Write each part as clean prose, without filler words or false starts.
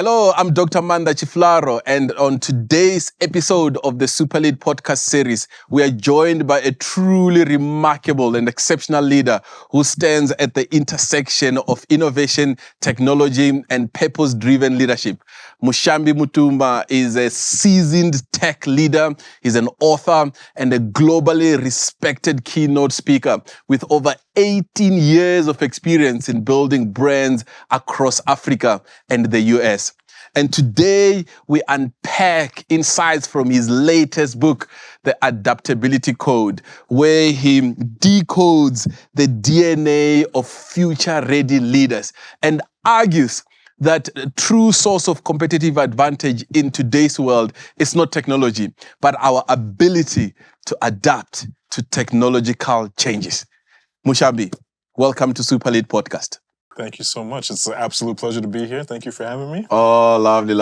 Hello, I'm Dr. Manda Chiflaro, and on today's episode of the Super Lead podcast series, we are joined by a truly remarkable and exceptional leader who stands at the intersection of innovation, technology, and purpose-driven leadership. Mushambi Mutumba is a seasoned tech leader. He's an author and a globally respected keynote speaker with over 18 years of experience in building brands across Africa and the US. And today we unpack insights from his latest book, The Adaptability Code, where he decodes the DNA of future-ready leaders and argues that a true source of competitive advantage in today's world is not technology, but our ability to adapt to technological changes. Mushambi, welcome to Super Lead Podcast. Thank you so much. It's an absolute pleasure to be here. Thank you for having me. Oh, lovely.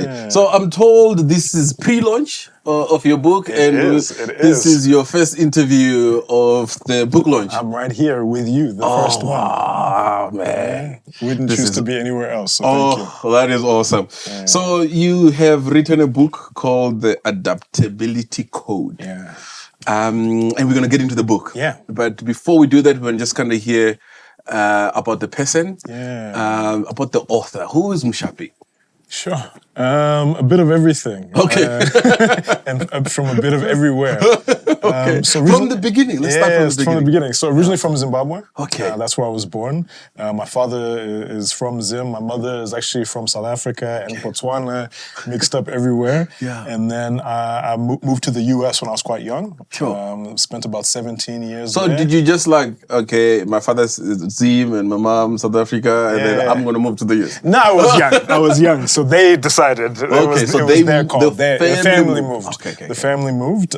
Yeah. So I'm told this is pre-launch of your book. It is. This is your first interview of the book launch. I'm right here with you, the first one. Wow, man. Wouldn't choose to be anywhere else, so thank you. That is awesome. Yeah. So you have written a book called The Adaptability Code. Yeah. And we're going to get into the book. Yeah. But before we do that, we're just kind of hear about the person, about the author. Who is Mushambi? Sure. A bit of everything. Okay. And from a bit of everywhere. Okay. From the beginning. Let's start from the beginning. So originally from Zimbabwe. Okay. That's where I was born. My father is from Zim. My mother is actually from South Africa and Botswana, mixed up everywhere. Yeah. And then I moved to the US when I was quite young. Sure. Spent about 17 years So there. did you just okay, my father's Zim and my mom South Africa, and then I'm going to move to the US? No, I was young. So they decided. The family moved. Okay. The family moved.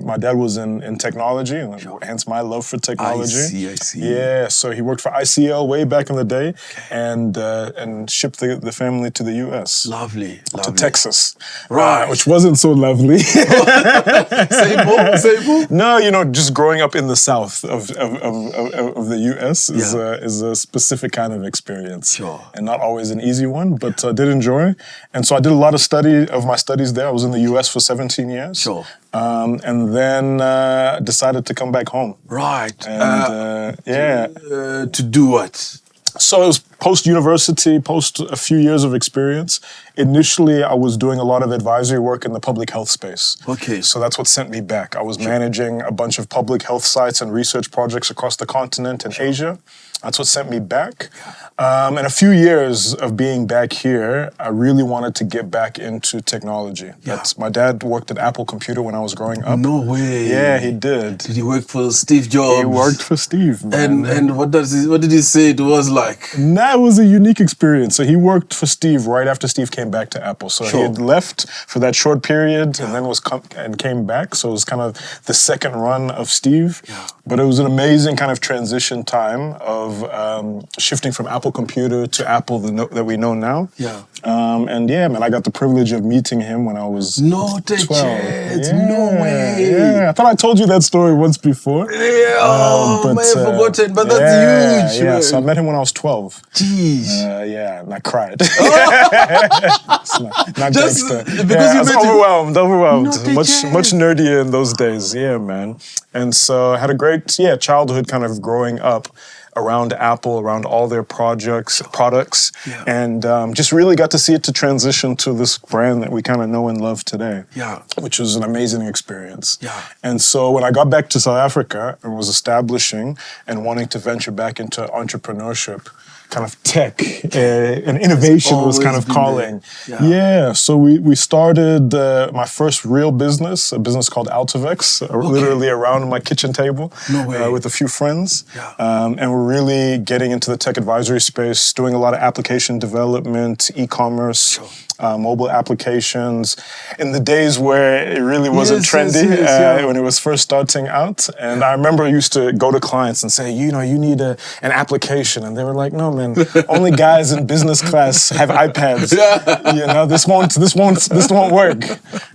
My dad was in technology, and hence my love for technology. I see. Yeah, so he worked for ICL way back in the day, and shipped the family to the US. Lovely. To Texas. Right. Which wasn't so lovely. Same. No, just growing up in the south of the US is a specific kind of experience. Sure. And not always an easy one, but I did enjoy. And so I did a lot of my studies there. I was in the US for 17 years. Sure. And then decided to come back home. Right. And to do what? So it was post-university, post a few years of experience. Initially, I was doing a lot of advisory work in the public health space. Okay. So that's what sent me back. I was managing a bunch of public health sites and research projects across the continent and Asia. That's what sent me back. And a few years of being back here, I really wanted to get back into technology. My dad worked at Apple Computer when I was growing up. No way. Yeah, he did. Did he work for Steve Jobs? He worked for Steve, man. And what did he say it was like? That was a unique experience. So he worked for Steve right after Steve came back to Apple. So he had left for that short period and then came back. So it was kind of the second run of Steve. Yeah. But it was an amazing kind of transition time of shifting from Apple Computer to Apple that we know now. Yeah. Man, I got the privilege of meeting him when I was 12. No way. Yeah, I thought I told you that story once before. Yeah, I may have forgotten, but that's huge. Yeah, so I met him when I was 12. Jeez. And I cried. not just gangster. because I was overwhelmed. Much nerdier in those days. Yeah, man. And so I had a great childhood kind of growing up around Apple, around all their products, and just really got to see it to transition to this brand that we kind of know and love today, which was an amazing experience. Yeah. And so when I got back to South Africa and was establishing and wanting to venture back into entrepreneurship, kind of tech and innovation was kind of calling. So we started my first real business, a business called Altivex, literally around my kitchen table with a few friends. And we're really getting into the tech advisory space, doing a lot of application development, e-commerce. mobile applications in the days where it really wasn't trendy, when it was first starting out. And I remember I used to go to clients and say, you need an application. And they were like, no, man, only guys in business class have iPads. This won't work.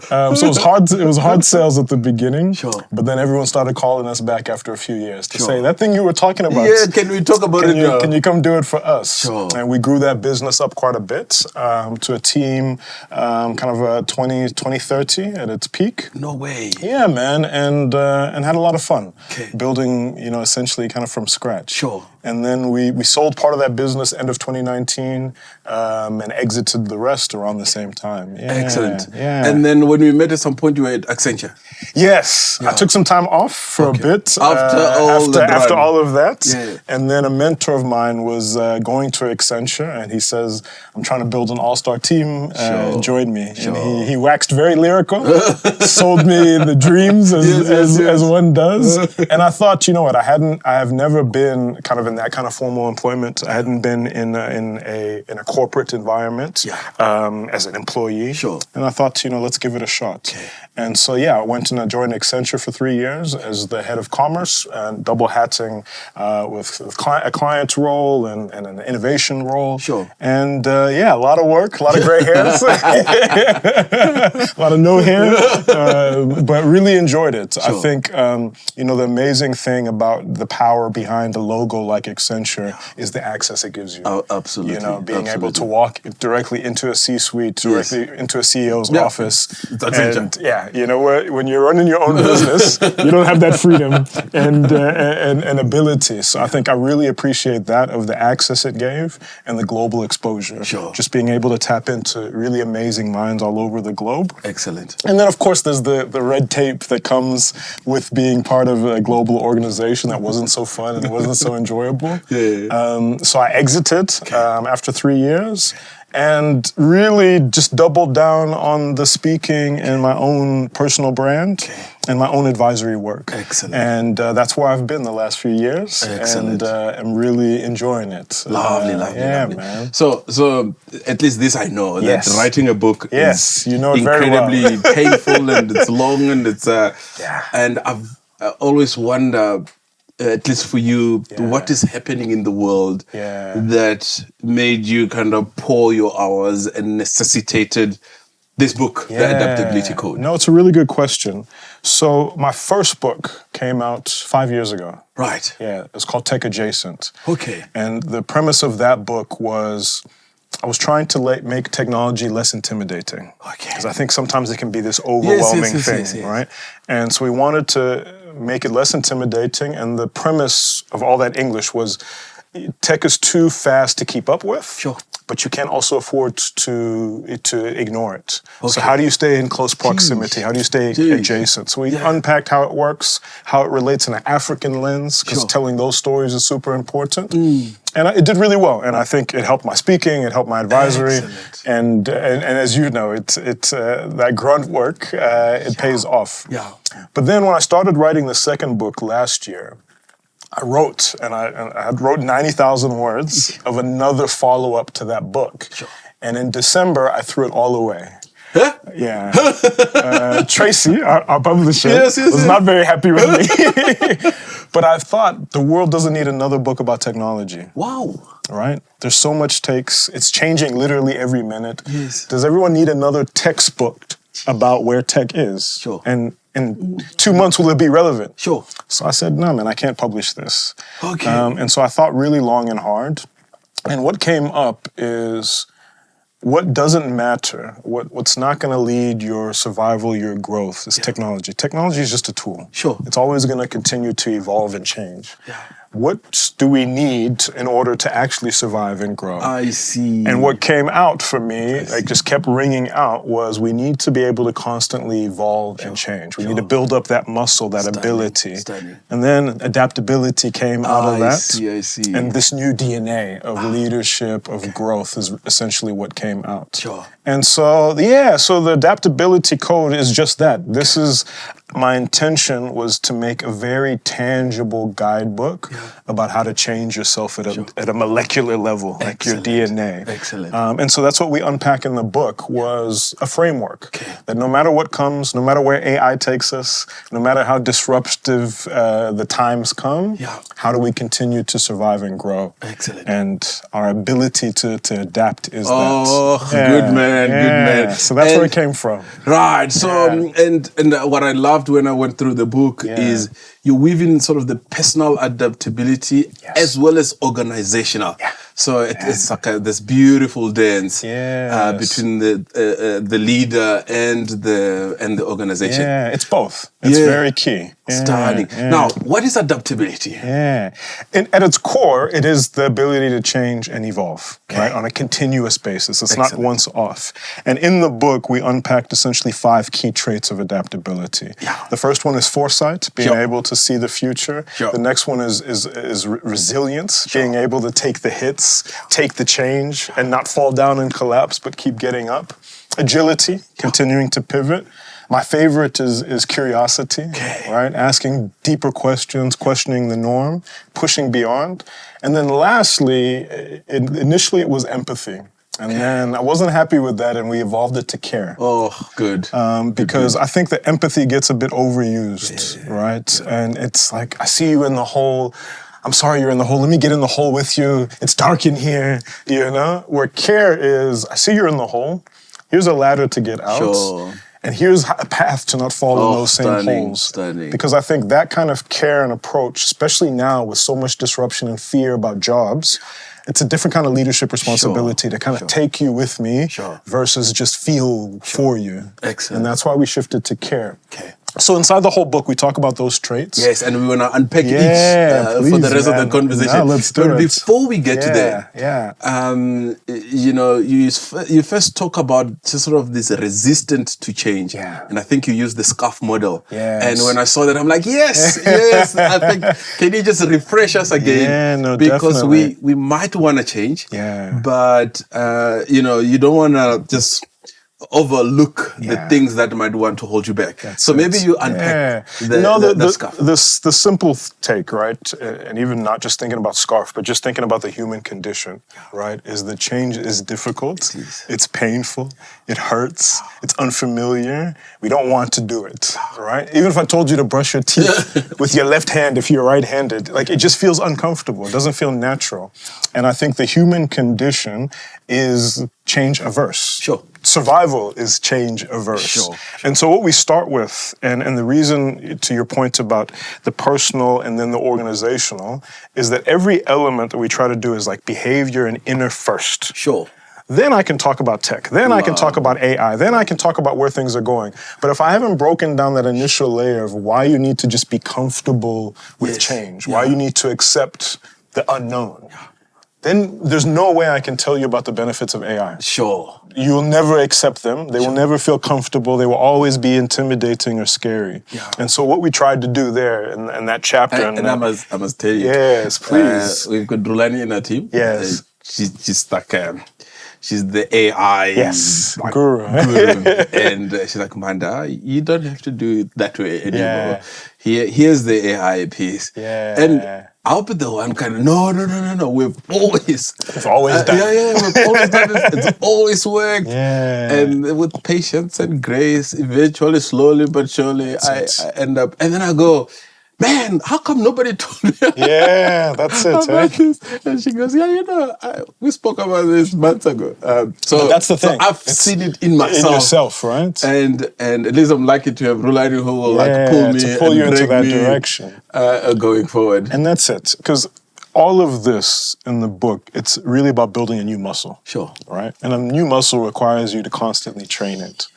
So it was hard sales at the beginning. Sure. But then everyone started calling us back after a few years to say, that thing you were talking about. Yeah, can we talk about it now? Can you come do it for us? Sure. And we grew that business up quite a bit to a team kind of 2030 at its peak. No way. Yeah, man, and had a lot of fun. Okay. Building, essentially kind of from scratch. Sure. And then we sold part of that business end of 2019 and exited the rest around the same time. Yeah, excellent. Yeah. And then when we met at some point, you were at Accenture. Yes. Yeah. I took some time off for a bit. After all of that. Yeah. And then a mentor of mine was going to Accenture and he says, I'm trying to build an all-star team. Join me. Sure. And he waxed very lyrical, sold me the dreams as one does. And I thought, you know what, I have never been kind of in that kind of formal employment. I hadn't been in a corporate environment as an employee. Sure. And I thought, let's give it a shot. Okay. And so, I went and I joined Accenture for 3 years as the head of commerce and double hatting with a client role and an innovation role. Sure. And a lot of work, a lot of gray hairs, a lot of no hair, but really enjoyed it. Sure. I think, the amazing thing about the power behind a logo like Accenture is the access it gives you. Oh, absolutely. Being able to walk directly into a C-suite, directly into a CEO's office. That's when you're running your own business, you don't have that freedom and ability. So I think I really appreciate that of the access it gave and the global exposure. Sure. Just being able to tap into really amazing minds all over the globe. Excellent. And then, of course, there's the red tape that comes with being part of a global organization that wasn't so fun and wasn't so enjoyable. So I exited after 3 years. And really just doubled down on the speaking and my own personal brand and my own advisory work. Excellent. And that's where I've been the last few years. Excellent. And I'm really enjoying it. Lovely. Yeah, man. So at least this I know, that writing a book is incredibly painful and it's long and it's... And I've always wondered, at least for you, what is happening in the world that made you kind of pour your hours and necessitated this book, The Adaptability Code? No, it's a really good question. So my first book came out 5 years ago. Right. Yeah, it's called Tech Adjacent. Okay. And the premise of that book was I was trying to make technology less intimidating. Okay. Because I think sometimes it can be this overwhelming thing, right? And so we wanted to make it less intimidating, and the premise of all that English was tech is too fast to keep up with. Sure. But you can't also afford to ignore it. Okay. So how do you stay in close proximity? How do you stay adjacent? So we unpacked how it works, how it relates in an African lens, because telling those stories is super important. And it did really well. And I think it helped my speaking, it helped my advisory. And as you know, it's that grunt work, it pays off. Yeah. But then when I started writing the second book last year, I wrote 90,000 words of another follow-up to that book. Sure. And in December, I threw it all away. Huh? Yeah. Tracy, our publisher, was not very happy with me. But I thought the world doesn't need another book about technology. Wow. Right? There's so much takes. It's changing literally every minute. Yes. Does everyone need another textbook about where tech is? Sure. And in 2 months, will it be relevant? Sure. So I said, no, man, I can't publish this. Okay. And so I thought really long and hard. And what came up is what doesn't matter, what's not going to lead your survival, your growth is technology. Technology is just a tool. Sure. It's always going to continue to evolve and change. Yeah. What do we need in order to actually survive and grow? I see. And what came out for me, just kept ringing out, was we need to be able to constantly evolve and change. We need to build up that muscle, that ability. And then adaptability came out of that. I see. And this new DNA of leadership, of growth is essentially what came out. Sure. And so, so the adaptability code is just that. This is my intention was to make a very tangible guidebook about how to change yourself at a molecular level, like your DNA. Excellent. And so that's what we unpack in the book was a framework that no matter what comes, no matter where AI takes us, no matter how disruptive the times come, how do we continue to survive and grow? Excellent. And our ability to adapt is good man. So that's where it came from. Right. So, and what I loved when I went through the book is you weave in sort of the personal adaptability as well as organizational. So it's like this beautiful dance between the leader and the organization. Yeah, it's both. It's very key. Stunning. Now, what is adaptability? Yeah. At its core, it is the ability to change and evolve, right, on a continuous basis. It's not once off. And in the book, we unpacked essentially 5 key traits of adaptability. The first one is foresight, being able to see the future. The next one is resilience, being able to take the hits, take the change, and not fall down and collapse, but keep getting up. Agility, continuing to pivot. My favorite is curiosity, right? Asking deeper questions, questioning the norm, pushing beyond. And then lastly, initially it was empathy. And then I wasn't happy with that, and we evolved it to care. Oh, good. Because I think that empathy gets a bit overused, right? And it's like, I see you in the hole. I'm sorry you're in the hole. Let me get in the hole with you. It's dark in here, you know? Where care is, I see you're in the hole. Here's a ladder to get out. And here's a path to not fall in those same holes. Because I think that kind of care and approach, especially now with so much disruption and fear about jobs, it's a different kind of leadership responsibility to kind of take you with me versus just feel for you. Excellent. And that's why we shifted to care. So inside the whole book, we talk about those traits. Yes, and we want to unpack each for the rest of the conversation. Yeah, let's do but it. Before we get to there, you know, you first talk about just sort of this resistant to change. And I think you use the scarf model. And when I saw that, I'm like, yes. I think, can you just refresh us again? Because definitely. we might want to change, but you know, you don't want to just overlook the things that might want to hold you back. So maybe you unpack the scarf. The simple take, right? And even not just thinking about scarf, but just thinking about the human condition, right? Is the change is difficult. It's painful. It hurts. It's unfamiliar. We don't want to do it, right? Even if I told you to brush your teeth with your left hand if you're right-handed, like it just feels uncomfortable. It doesn't feel natural. And I think the human condition is change averse. Survival is change averse. And so what we start with, and the reason to your point about the personal and then the organizational, is that every element that we try to do is like behavior and inner first. Then I can talk about tech. Then I can talk about AI. Then I can talk about where things are going. But if I haven't broken down that initial layer of why you need to just be comfortable with change, why you need to accept the unknown, then there's no way I can tell you about the benefits of AI. You'll never accept them. They will never feel comfortable. They will always be intimidating or scary. And so what we tried to do there in that chapter... And I must tell you. Yes, please. We've got Rulani in our team. She's like... she's the AI guru. And she's like, Manda, you don't have to do it that way anymore. Here's the AI piece. And I'll be the one kind of, no. We've always done we've always done this. It's always worked. And with patience and grace, eventually, slowly but surely, I end up, and then I go, man, how come nobody told me? That's it. About this? And she goes, we spoke about this months ago. So that's the thing. So I've seen it in myself. In yourself, right? And at least I'm lucky to have Rulani who will pull me to pull you into that direction going forward. And that's it, because all of this in the book, it's really about building a new muscle. Right? And a new muscle requires you to constantly train it.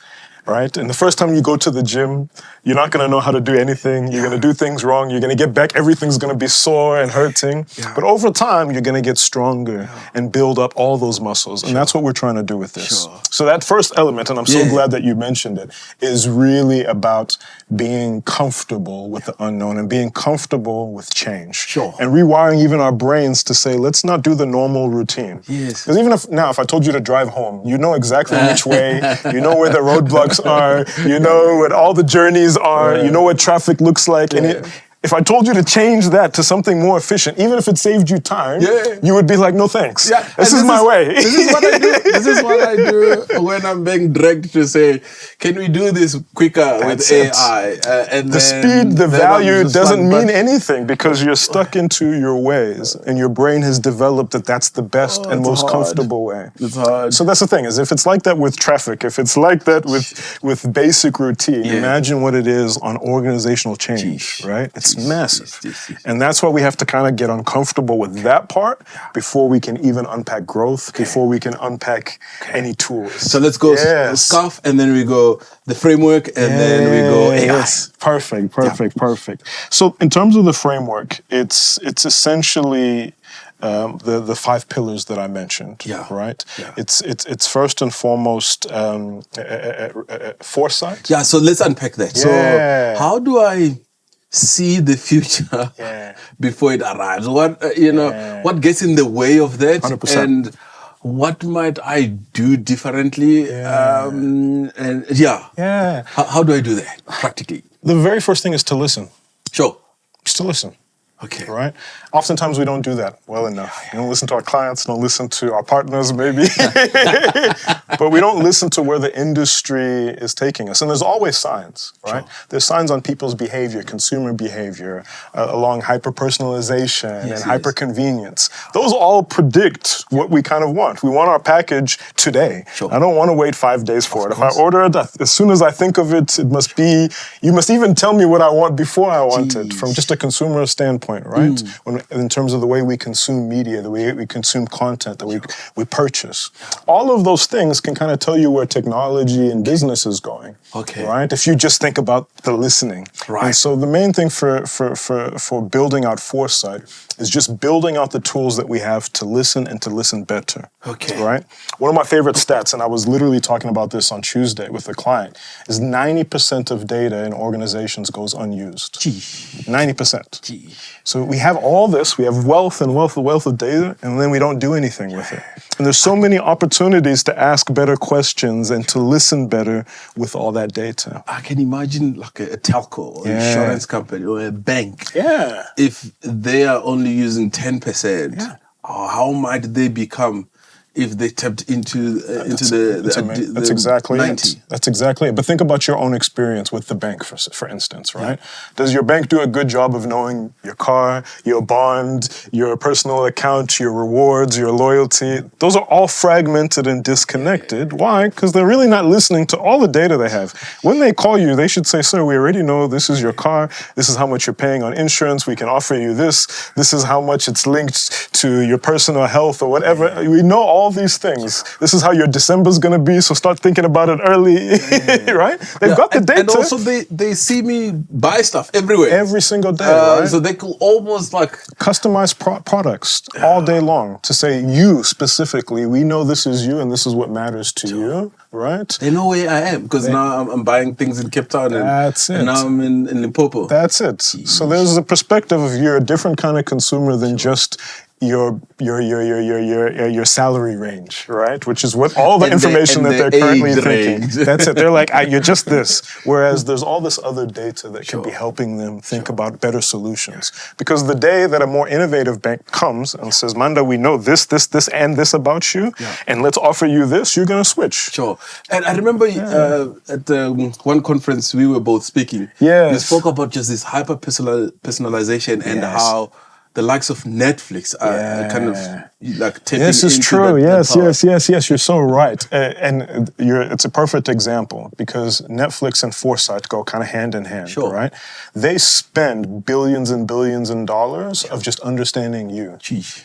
Right? And the first time you go to the gym, you're not going to know how to do anything. You're going to do things wrong. You're going to get back. Everything's going to be sore and hurting. But over time, you're going to get stronger and build up all those muscles. And that's what we're trying to do with this. So that first element, and I'm so glad that you mentioned it, is really about being comfortable with the unknown and being comfortable with change. And rewiring even our brains to say, let's not do the normal routine. Because even if I told you to drive home, you know exactly which way, you know where the roadblocks traffics are, you know what all the journeys are, you know what traffic looks like. And if I told you to change that to something more efficient, even if it saved you time, you would be like, no thanks. Yeah. This is my way. This is what I do. This is what I do when I'm being dragged to say, can we do this quicker with AI? And the speed, the value doesn't mean anything because you're stuck into your ways and your brain has developed that that's the best and most comfortable way. It's hard. So that's the thing, is if it's like that with traffic, if it's like that with basic routine, imagine what it is on organizational change, right? It's massive. And that's why we have to kind of get uncomfortable with that part before we can even unpack growth, before we can unpack any tools. So let's go SCARF, and then we go the framework, and then we go AI. Perfect. So in terms of the framework, it's essentially the 5 pillars that I mentioned, right? Yeah. It's first and foremost foresight. Yeah, so let's unpack that. So how do I see the future before it arrives? What what gets in the way of that? 100%. And what might I do differently? How do I do that practically? The very first thing is to listen. Sure. Just to listen. Okay. Right? Oftentimes we don't do that well enough. We don't listen to our clients, don't listen to our partners maybe. But we don't listen to where the industry is taking us. And there's always signs, right? Sure. There's signs on people's behavior, consumer behavior, along hyper-personalization and hyper-convenience. Those all predict what we kind of want. We want our package today. Sure. I don't want to wait 5 days for it. If I order it, as soon as I think of it, it must be, you must even tell me what I want before I want it, from just a consumer standpoint, right? In terms of the way we consume media, the way we consume content, that we purchase. All of those things can kind of tell you where technology and business is going, right? If you just think about the listening. Right. And so the main thing for building out foresight is just building out the tools that we have to listen and to listen better, right? One of my favorite stats, and I was literally talking about this on Tuesday with a client, is 90% of data in organizations goes unused. 90%. So we have all this, we have wealth of data, and then we don't do anything with it. And there's so many opportunities to ask better questions and to listen better with all that data. I can imagine like a telco or an insurance company or a bank. Yeah. If they are only using 10%, how might they become if they tapped into that's exactly 90. That's exactly it. But think about your own experience with the bank, for instance, right? Does your bank do a good job of knowing your car, your bond, your personal account, your rewards, your loyalty? Those are all fragmented and disconnected. Why? Because they're really not listening to all the data they have. When they call you, they should say, sir, we already know this is your car, this is how much you're paying on insurance, we can offer you this is how much it's linked to your personal health or whatever. We know all these things. This is how your December's going to be, so start thinking about it early, right? They've got the data. And also they see me buy stuff everywhere. Every single day, right? So they could almost like customize products all day long to say, you specifically, we know this is you and this is what matters to you, right? They know where I am because now I'm buying things in Cape Town and now I'm in Limpopo. That's it. Jeez. So there's a perspective of you're a different kind of consumer than just your salary range, right? Which is what all the information that they're currently thinking. That's it. They're like, you're just this. Whereas there's all this other data that can be helping them think about better solutions. Because the day that a more innovative bank comes and says, Manda, we know this, and this about you, and let's offer you this, you're going to switch. Sure. And I remember at one conference we were both speaking. You spoke about just this hyper-personalization and how the likes of Netflix are kind of like taking This is into true. that Yes. You're so right. And it's a perfect example because Netflix and foresight go kind of hand in hand, right? They spend billions and billions of dollars of just understanding you,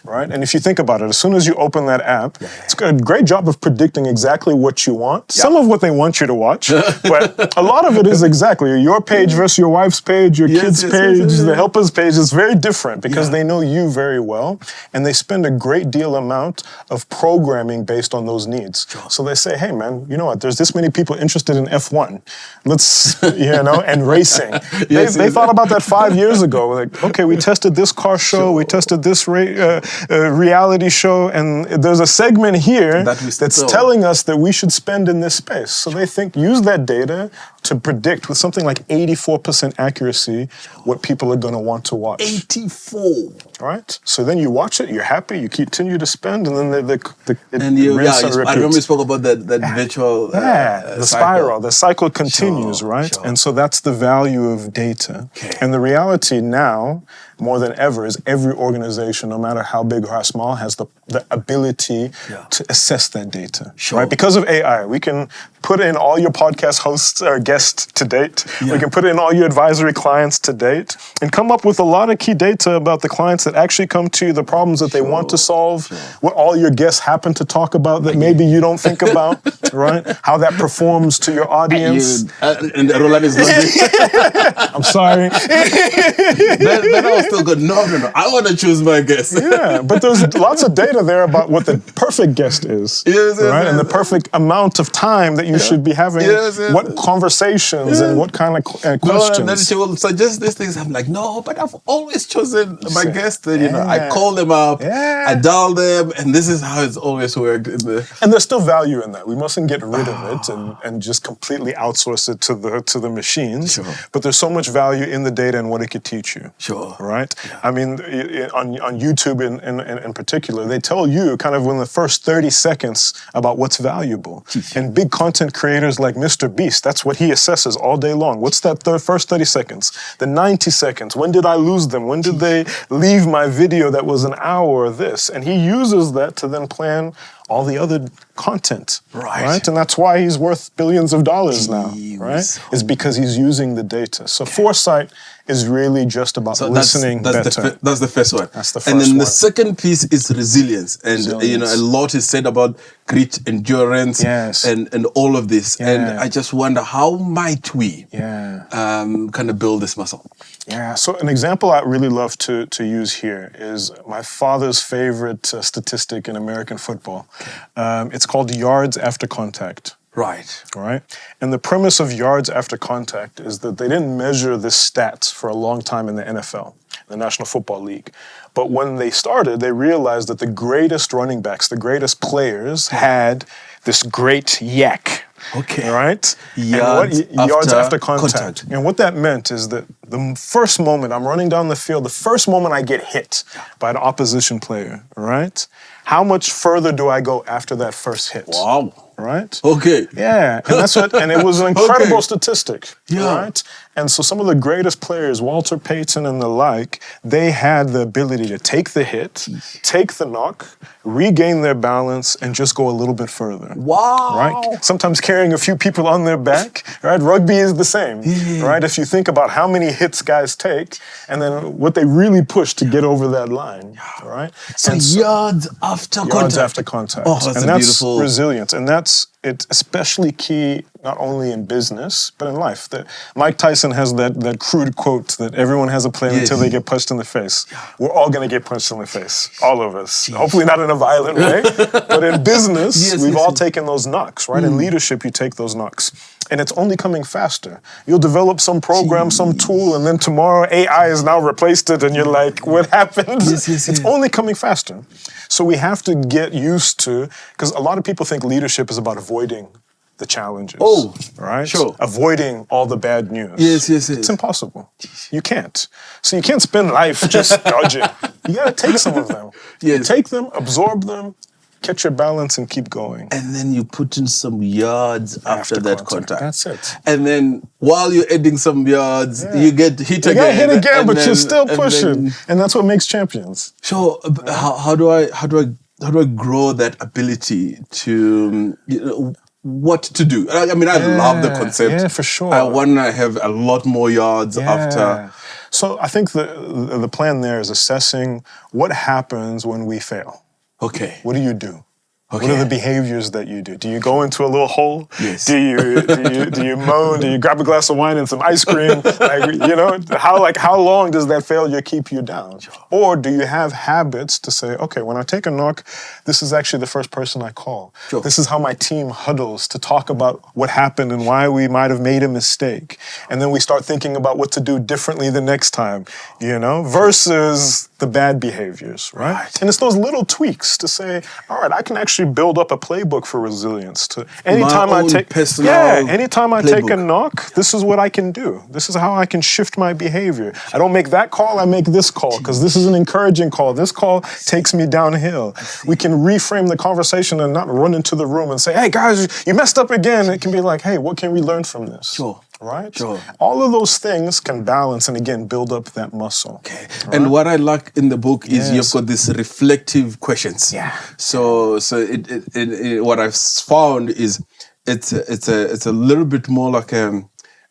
right? And if you think about it, as soon as you open that app, it's got a great job of predicting exactly what you want. Some of what they want you to watch, but a lot of it is exactly your page versus your wife's page, your kid's page, the helper's page is very different because they know you very well, and they spend a great great deal amount of programming based on those needs. So they say, hey man, you know what, there's this many people interested in F1. Let's, and racing. They thought about that 5 years ago. Like, okay, we tested this car show, we tested this reality show, and there's a segment here that's telling us that we should spend in this space. So they think, use that data to predict with something like 84% accuracy what people are going to want to watch. 84. Right? So then you watch it, you're happy, you continue to spend, and then I remember you spoke about that virtual the spiral, the cycle continues, right? And so that's the value of data. And the reality now, more than ever, is every organization, no matter how big or how small, has the ability to assess that data. Right? Because of AI, we can put in all your podcast hosts or guests to date. We can put in all your advisory clients to date and come up with a lot of key data about the clients that actually come to you, the problems that they want to solve, what all your guests happen to talk about that maybe you don't think about, right? How that performs to your audience. And Roland is not I'm sorry. Then I was still good. No. I want to choose my guest. But there's lots of data there about what the perfect guest is, right? And the perfect amount of time that you should be having, what conversations and what kind of questions. No, and then she will suggest these things. I'm like, no, but I've always chosen my guest. I call them up, I dial them, and this is how it's always worked. And there's still value in that. We mustn't get rid of it and just completely outsource it to the machines. But there's so much value in the data and what it could teach you. Right? I mean, on YouTube in particular, they tell you kind of in the first 30 seconds about what's valuable. And big content creators like Mr. Beast, that's what he assesses all day long. What's that first 30 seconds? The 90 seconds, when did I lose them? When did they leave my video that was an hour of this? And he uses that to then plan all the other content, right? And that's why he's worth billions of dollars now, right? It's because he's using the data. So foresight is really just about listening better. That's the first one. That's the first one. And then the one. second piece is resilience. And a lot is said about grit, endurance, and all of this. And I just wonder, how might we kind of build this muscle? So an example I really love to use here is my father's favorite statistic in American football. It's called yards after contact. Right. And the premise of yards after contact is that they didn't measure this stat for a long time in the NFL, the National Football League. But when they started, they realized that the greatest running backs, the greatest players had this great yak. Right? Yards after contact. And what that meant is that the first moment I'm running down the field, the first moment I get hit by an opposition player, right? How much further do I go after that first hit? Wow. Right? And that's what, and it was an incredible statistic. Right? And so some of the greatest players, Walter Payton and the like, they had the ability to take the hit, take the knock, regain their balance, and just go a little bit further. Right? Sometimes carrying a few people on their back, right? Rugby is the same, right? If you think about how many hits guys take, and then what they really push to get over that line, right? So yards after contact. Yards after contact. And that's resilience. And that's especially key not only in business, but in life. Mike Tyson has that crude quote that everyone has a plan until they get punched in the face. We're all going to get punched in the face, all of us. Hopefully not in a violent way, but in business, we've all taken those knocks, right? In leadership, you take those knocks. And it's only coming faster. You'll develop some program, some tool, and then tomorrow AI has now replaced it, and you're like, what happened? It's only coming faster. So we have to get used to, because a lot of people think leadership is about avoiding the challenges. Right? Avoiding all the bad news. It's impossible. You can't. So you can't spend life just dodging. You got to take some of them. You take them, absorb them, catch your balance, and keep going. And then you put in some yards after that contact. That's it. And then while you're adding some yards, you get hit again. You get hit again, but you're still pushing. And that's what makes champions. So how do I grow that ability to what to do? I mean, I love the concept. Yeah, for sure. I want to have a lot more yards after. So I think the plan there is assessing what happens when we fail. Okay. What do you do? What are the behaviors that you do? Do you go into a little hole? Yes. Do you moan? Do you grab a glass of wine and some ice cream? How long does that failure keep you down? Sure. Or do you have habits to say, okay, when I take a knock, this is actually the first person I call. Sure. This is how my team huddles to talk about what happened and why we might have made a mistake. And then we start thinking about what to do differently the next time, versus the bad behaviors, right? And it's those little tweaks to say, all right, I can actually build up a playbook for resilience. Anytime I take a knock, this is what I can do. This is how I can shift my behavior. I don't make that call, I make this call, because this is an encouraging call. This call takes me downhill. We can reframe the conversation and not run into the room and say, hey guys, you messed up again. It can be like, hey, what can we learn from this? Sure. Right? Sure. All of those things can balance and again build up that muscle. Okay. Right? And what I like in the book is you've got these reflective questions. Yeah. So what I've found is it's a little bit more like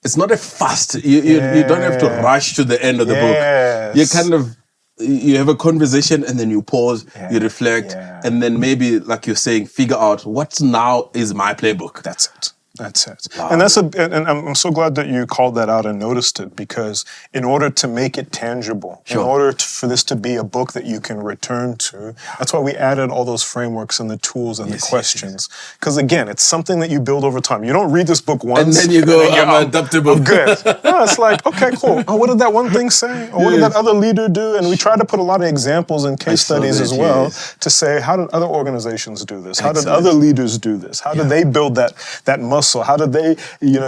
it's not a fast. You don't have to rush to the end of the book. You kind of you have a conversation and then you pause, you reflect, and then maybe like you're saying, figure out what now is my playbook. That's it. That's it. Wow. And I'm so glad that you called that out and noticed it, because in order to make it tangible, in order for this to be a book that you can return to, that's why we added all those frameworks and the tools and the questions. Because again, it's something that you build over time. You don't read this book once and then you go, I'm adaptable. I'm good. No, it's like, okay, cool. Oh, what did that one thing say? Or what did that other leader do? And we try to put a lot of examples and case studies as well to say, how did other organizations do this? How did other leaders do this? How did they build that muscle? How did they,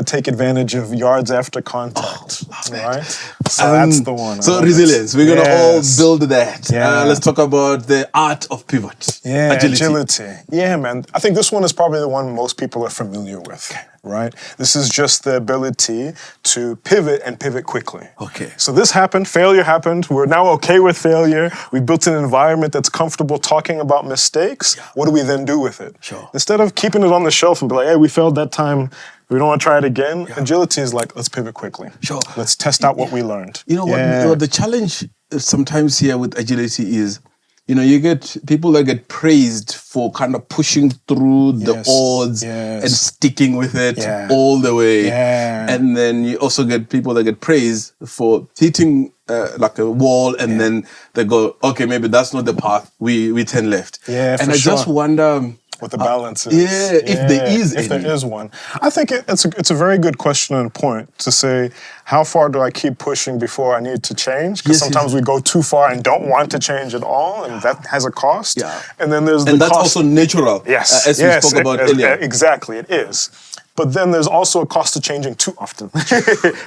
take advantage of yards after contact, right? So that's the one. So resilience, we're going to all build that. Let's talk about the art of pivot. Agility. Yeah, man. I think this one is probably the one most people are familiar with. Right? This is just the ability to pivot and pivot quickly. Okay. So this happened, failure happened, we're now okay with failure, we built an environment that's comfortable talking about mistakes. What do we then do with it? Sure. Instead of keeping it on the shelf and be like, hey, we failed that time, we don't want to try it again, agility is like, let's pivot quickly. Sure. Let's test out what we learned. What the challenge sometimes here with agility is, you get people that get praised for kind of pushing through the odds and sticking with it all the way. And then you also get people that get praised for hitting like a wall and then they go, okay, maybe that's not the path, we turn left. And I just wonder what the balance is. If there is if there is one. I think it's a very good question and point to say, how far do I keep pushing before I need to change? Because sometimes we go too far and don't want to change at all, and that has a cost. And then there's the that's cost. Also natural. Yes. As we spoke about earlier. Exactly, it is. But then there's also a cost to changing too often,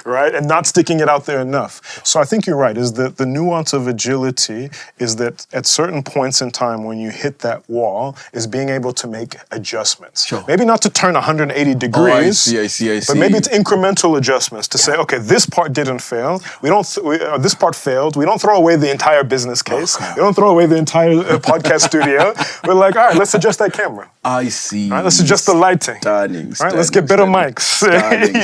right? And not sticking it out there enough. So I think you're right, is that the nuance of agility is that at certain points in time when you hit that wall is being able to make adjustments. Sure. Maybe not to turn 180 degrees, I see. But maybe it's incremental adjustments to say, okay, this part didn't fail. This part failed. We don't throw away the entire business case. We don't throw away the entire podcast studio. We're like, all right, let's adjust that camera. I see. Right, let's adjust the lighting. Stunning. Right, let's get better mics.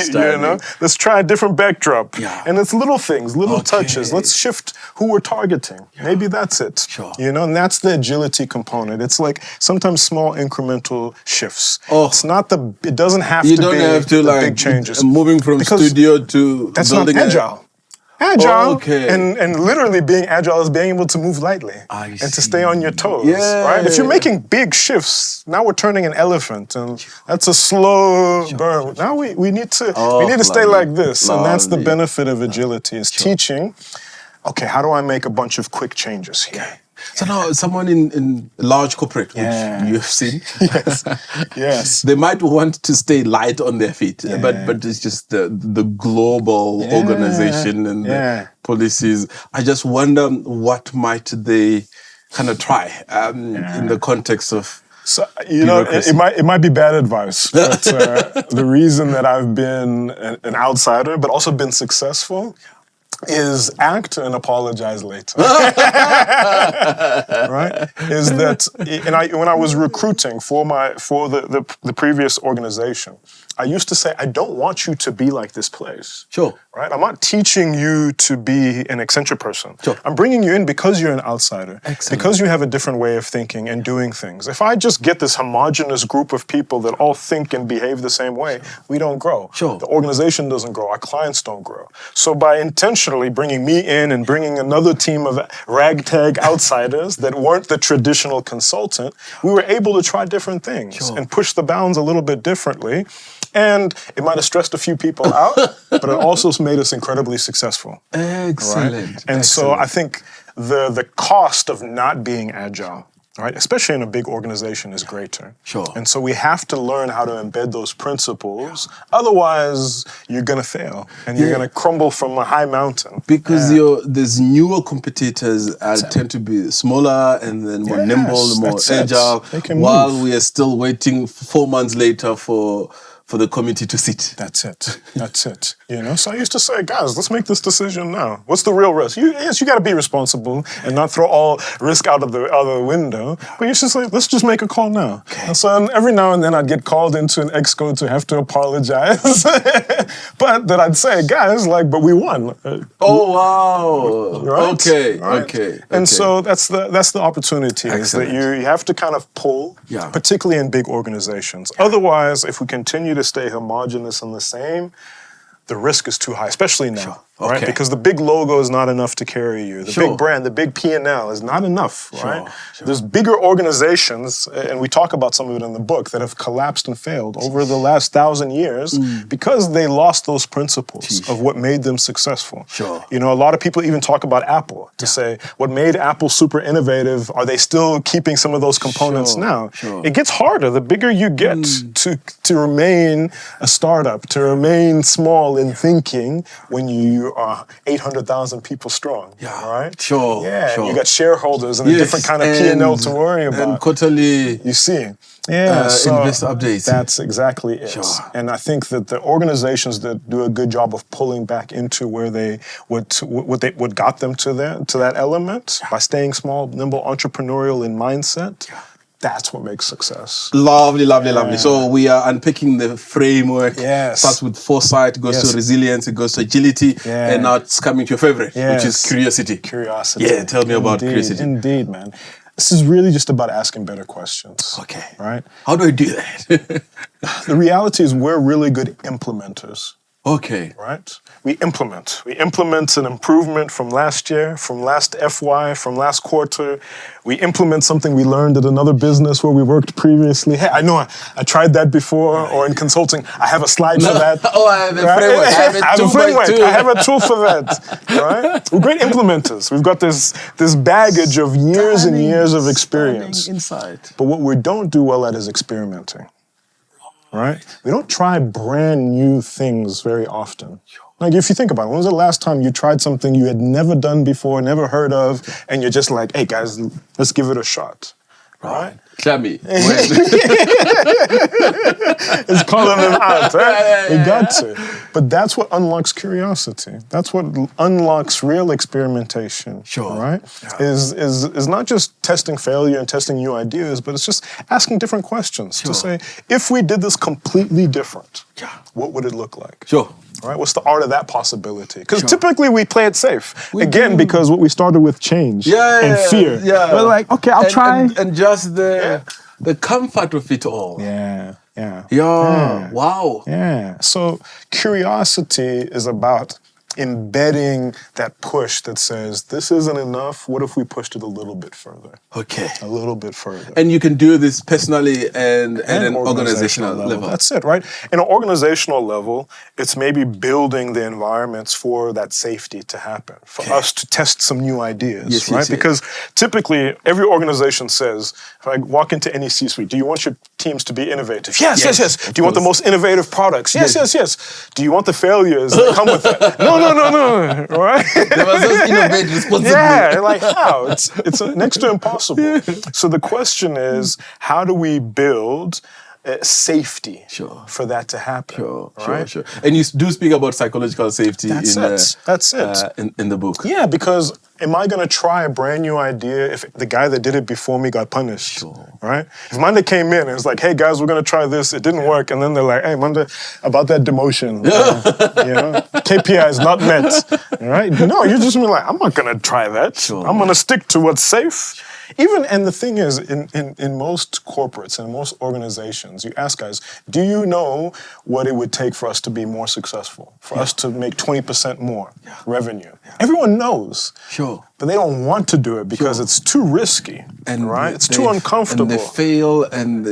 Stunning. Let's try a different backdrop. And it's little things, little touches. Let's shift who we're targeting. Maybe that's it. Sure. And that's the agility component. It's like sometimes small incremental shifts. It's not it doesn't have to be the big changes. Moving from studio to that's building not agile. Agile and literally being agile is being able to move lightly and to stay on your toes. Right? If you're making big shifts, now we're turning an elephant, and that's a slow burn. Now we need to stay like this, and that's the benefit of agility is teaching. Okay, how do I make a bunch of quick changes here? So now someone in large corporate, which you have seen, yes, they might want to stay light on their feet, but it's just the global organization and the policies. I just wonder what might they kind of try in the context of. So it might be bad advice, but the reason that I've been an outsider but also been successful is act and apologize later. Right? Is that when I was recruiting for the previous organization, I used to say, I don't want you to be like this place. Sure. Right? I'm not teaching you to be an Accenture person. Sure. I'm bringing you in because you're an outsider. Excellent. Because you have a different way of thinking and doing things. If I just get this homogenous group of people that all think and behave the same way, we don't grow. Sure. The organization doesn't grow. Our clients don't grow. So by intentionally bringing me in and bringing another team of ragtag outsiders that weren't the traditional consultant, we were able to try different things and push the bounds a little bit differently. And it might have stressed a few people out, but it also made us incredibly successful. Excellent. Right? And so I think the cost of not being agile, right, especially in a big organization, is greater. Sure. And so we have to learn how to embed those principles. Otherwise, you're going to fail and you're going to crumble from a high mountain. Because these newer competitors tend to be smaller and then more nimble, more agile, while we are still waiting 4 months later for the committee to sit. That's it. That's it. You know, so I used to say, guys, let's make this decision now. What's the real risk? Yes, you got to be responsible and not throw all risk out of the window. But you should say, let's just make a call now. Okay. And so every now and then I'd get called into an exco to have to apologize. But then I'd say, guys, but we won. Oh wow! Right? Okay, right? Okay. And so that's the opportunity. Is that you have to kind of pull, particularly in big organizations. Otherwise, if we continue to stay homogenous and the same, the risk is too high, especially now, right? Because the big logo is not enough to carry you. The big brand, the big P&L is not enough, right? There's bigger organizations, and we talk about some of it in the book, that have collapsed and failed over the last 1,000 years because they lost those principles of what made them successful. You know, a lot of people even talk about Apple to say, what made Apple super innovative, are they still keeping some of those components now? It gets harder the bigger you get to remain a startup, to remain small in thinking when you are 800,000 people strong, right? You got shareholders and a different kind of P&L to worry about. And quarterly, you see, so investor updates. That's exactly it. And I think that the organizations that do a good job of pulling back into where what got them to that element by staying small, nimble, entrepreneurial in mindset. That's what makes success. Lovely. So we are unpicking the framework. Yes. Starts with foresight, goes to resilience, it goes to agility, and now it's coming to your favorite, which is curiosity. Yeah, tell me about curiosity. Indeed, man. This is really just about asking better questions. Okay. Right? How do I do that? The reality is we're really good implementers. Okay. Right? We implement. We implement an improvement from last year, from last FY, from last quarter. We implement something we learned at another business where we worked previously. Hey, I know I tried that before, or in consulting, I have a slide for that. I have a framework. I have a framework. I have a tool for that. Right? We're great implementers. We've got this baggage of years and years of experience. Insight. But what we don't do well at is experimenting. Right? We don't try brand new things very often. Like if you think about it, when was the last time you tried something you had never done before, never heard of, and you're just like, hey guys, let's give it a shot. Right? Clammy. It's calling them out, right? We got to. But that's what unlocks curiosity. That's what unlocks real experimentation. Right? Is not just testing failure and testing new ideas, but it's just asking different questions to say, if we did this completely different, what would it look like? Right? What's the art of that possibility? Because typically we play it safe. Because what we started with change and fear. We're like, okay, I'll try. And just the comfort of it all. Wow. So curiosity is about embedding that push that says, this isn't enough. What if we pushed it a little bit further? A little bit further. And you can do this personally and at an organizational level. That's it, right? In an organizational level, it's maybe building the environments for that safety to happen, for us to test some new ideas, right? Because typically, every organization says, if I walk into any C-suite, do you want your teams to be innovative? Yes. Do you want the most innovative products? Yes. Do you want the failures that come with that? No. Right? They must just innovate responsibly. Like how? It's next to impossible. So the question is, how do we build safety for that to happen? Sure. And you do speak about psychological safety That's it. in the book. Yeah, because am I going to try a brand new idea if the guy that did it before me got punished? Sure. Right? If Monday came in and it's like, hey guys, we're going to try this. It didn't work. And then they're like, hey, Monday, about that demotion. KPI is not met. Right? No, you're just like, I'm not going to try that. Sure. I'm going to stick to what's safe. And the thing is, in most corporates and most organizations, you ask guys, do you know what it would take for us to be more successful? For us to make 20% more revenue? Everyone knows. Sure. But they don't want to do it because it's too risky, right? It's too uncomfortable. And they fail and...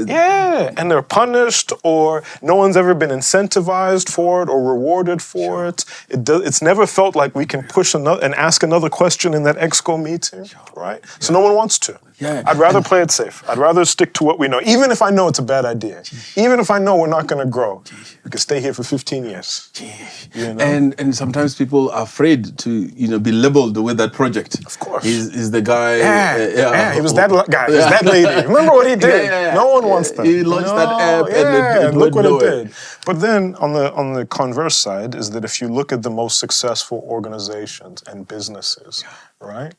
and they're punished, or no one's ever been incentivized for it or rewarded for it. It's never felt like we can push another and ask another question in that exco meeting, right? So no one wants to. I'd rather play it safe. I'd rather stick to what we know, even if I know it's a bad idea. Even if I know we're not going to grow. We could stay here for 15 years. You know? And sometimes people are afraid to be labeled with that project. Of course. He's the guy. He was that guy. He was that lady. Remember what he did? No one wants that. He launched that app and it look what it nowhere. did. But then on the converse side is that if you look at the most successful organizations and businesses, right?